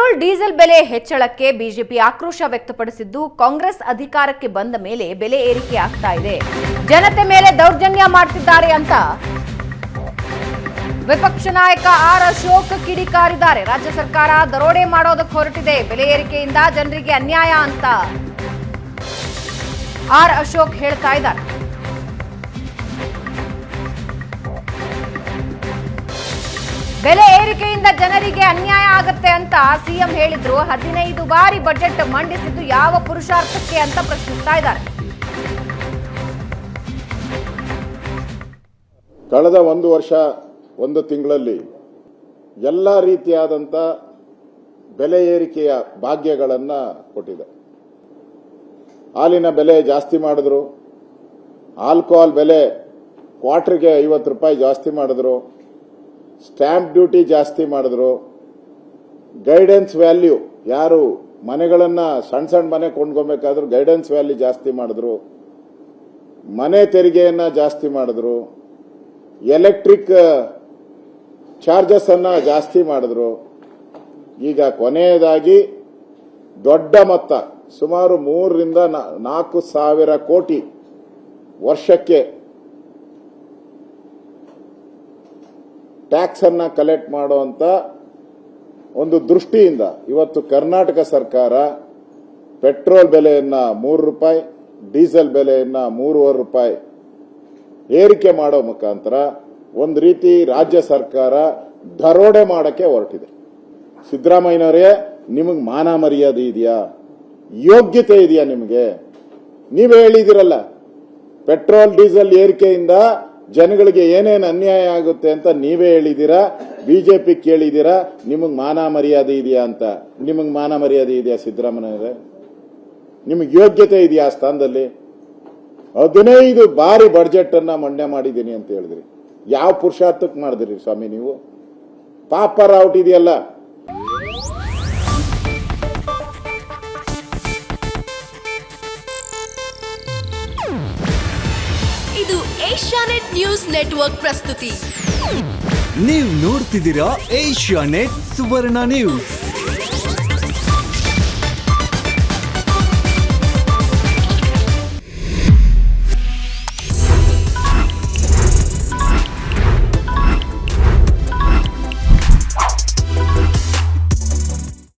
Petrol diesel ಬೆಲೆ ಹೆಚ್ಚಳಕ್ಕೆ BJP ಆಕ್ರೋಶ ವ್ಯಕ್ತಪಡಿಸಿದ್ದು, ಕಾಂಗ್ರೆಸ್ ಅಧಿಕಾರಕ್ಕೆ ಬಂದ ಮೇಲೆ ಬೆಲೆ ಏರಿಕೆ ಆಗ್ತಾ ಇದೆ, ಜನತೆ ಮೇಲೆ ದೌರ್ಜನ್ಯ ಮಾಡ್ತಿದ್ದಾರೆ ಅಂತ ವಿಪಕ್ಷ ನಾಯಕ ಆರ್ ಅಶೋಕ್ ಕಿಡಿಕಾರಿದ್ದಾರೆ. ರಾಜ್ಯ ಸರ್ಕಾರ ದರೋಡೆ ಮಾಡೋದಕ್ಕೆ ಹೊರಟಿದೆ, ಬೆಲೆ ಏರಿಕೆಯಿಂದ ಜನರಿಗೆ ಅನ್ಯಾಯ ಅಂತ ಆರ್ ಅಶೋಕ್ ಹೇಳ್ತಾ ಇದ್ದಾರೆ. ಬೆಲೆ ಏರಿಕೆಯಿಂದ ಜನರಿಗೆ ಅನ್ಯಾಯ ಆಗುತ್ತೆ ಅಂತ ಸಿಎಂ ಹೇಳಿದ್ರು. 15 ಬಾರಿ ಬಜೆಟ್ ಮಂಡಿಸಿದ್ದು ಯಾವ ಪುರುಷಾರ್ಥಕ್ಕೆ ಅಂತ ಪ್ರಶ್ನಿಸ್ತಾ ಇದ್ದಾರೆ. ಕಳೆದ 1 ವರ್ಷ 1 ತಿಂಗಳಲ್ಲಿ ಎಲ್ಲ ರೀತಿಯಾದಂಥ ಬೆಲೆ ಏರಿಕೆಯ ಭಾಗ್ಯಗಳನ್ನು ಕೊಟ್ಟಿದೆ. ಹಾಲಿನ ಬೆಲೆ ಜಾಸ್ತಿ ಮಾಡಿದ್ರು, ಆಲ್ಕೋಹಾಲ್ ಬೆಲೆ ಕ್ವಾರ್ಟರ್ಗೆ 50 ರೂಪಾಯಿ ಜಾಸ್ತಿ ಮಾಡಿದ್ರು, ಸ್ಟ್ಯಾಂಪ್ ಡ್ಯೂಟಿ ಜಾಸ್ತಿ ಮಾಡಿದ್ರು, ಗೈಡೆನ್ಸ್ ವ್ಯಾಲ್ಯೂ ಯಾರು ಮನೆಗಳನ್ನು ಸಣ್ಣ ಮನೆ ಕೊಂಡ್ಕೊಬೇಕಾದ್ರೂ ಗೈಡೆನ್ಸ್ ವ್ಯಾಲ್ಯೂ ಜಾಸ್ತಿ ಮಾಡಿದ್ರು, ಮನೆ ತೆರಿಗೆಯನ್ನು ಜಾಸ್ತಿ ಮಾಡಿದ್ರು, ಎಲೆಕ್ಟ್ರಿಕ್ ಚಾರ್ಜಸ್ ಅನ್ನ ಜಾಸ್ತಿ ಮಾಡಿದ್ರು. ಈಗ ಕೊನೆಯದಾಗಿ ದೊಡ್ಡ ಮೊತ್ತ ಸುಮಾರು 3 ರಿಂದ 4 ಸಾವಿರ ಕೋಟಿ ವರ್ಷಕ್ಕೆ ಟ್ಯಾಕ್ಸ್ ಅನ್ನ ಕಲೆಕ್ಟ್ ಮಾಡುವಂತ ಒಂದು ದೃಷ್ಟಿಯಿಂದ ಇವತ್ತು ಕರ್ನಾಟಕ ಸರ್ಕಾರ ಪೆಟ್ರೋಲ್ ಬೆಲೆಯನ್ನ 3 ರೂಪಾಯಿ, ಡೀಸೆಲ್ ಬೆಲೆಯನ್ನ 3.5 ರೂಪಾಯಿ ಏರಿಕೆ ಮಾಡೋ ಮುಖಾಂತರ ಒಂದು ರೀತಿ ರಾಜ್ಯ ಸರ್ಕಾರ ದರೋಡೆ ಮಾಡಕ್ಕೆ ಹೊರಟಿದೆ. ಸಿದ್ದರಾಮಯ್ಯನವರೇ, ನಿಮಗೆ ಮಾನ ಮರ್ಯಾದೆ ಇದೆಯಾ? ಯೋಗ್ಯತೆ ಇದೆಯಾ ನಿಮಗೆ? ನೀವೇ ಹೇಳಿದಿರಲ್ಲ, ಪೆಟ್ರೋಲ್ ಡೀಸೆಲ್ ಏರಿಕೆಯಿಂದ ಜನಗಳಿಗೆ ಏನೇನು ಅನ್ಯಾಯ ಆಗುತ್ತೆ ಅಂತ ನೀವೇ ಹೇಳಿದ್ದೀರಾ, ಬಿಜೆಪಿ ಕೇಳಿದ್ದೀರಾ. ನಿಮಗೆ ಮಾನ ಮರ್ಯಾದೆ ಇದೆಯಾ ಅಂತ? ನಿಮಗೆ ಮಾನ ಮರ್ಯಾದೆ ಇದೆಯಾ ಸಿದ್ದರಾಮಯ್ಯನವರೇ? ನಿಮಗೆ ಯೋಗ್ಯತೆ ಇದೆಯಾ ಆ ಸ್ಥಾನದಲ್ಲಿ? 15 ಬಾರಿ ಬಜೆಟ್ ಅನ್ನ ಮಂಡನೆ ಮಾಡಿದ್ದೀನಿ ಅಂತ ಹೇಳಿದ್ರಿ. ಯಾವ ಪುರುಷಾರ್ಥಕ್ಕೆ ಮಾಡಿದ್ರಿ ಸ್ವಾಮಿ ನೀವು? ಪಾಪ ರಾವುಟ್ ಇದೆಯಲ್ಲ. ಇದು ಏಷ್ಯಾನೆಟ್ ನ್ಯೂಸ್ ನೆಟ್ವರ್ಕ್ ಪ್ರಸ್ತುತಿ. ನೀವು ನೋಡ್ತಿದ್ದೀರಾ ಏಷ್ಯಾನೆಟ್ ಸುವರ್ಣ ನ್ಯೂಸ್.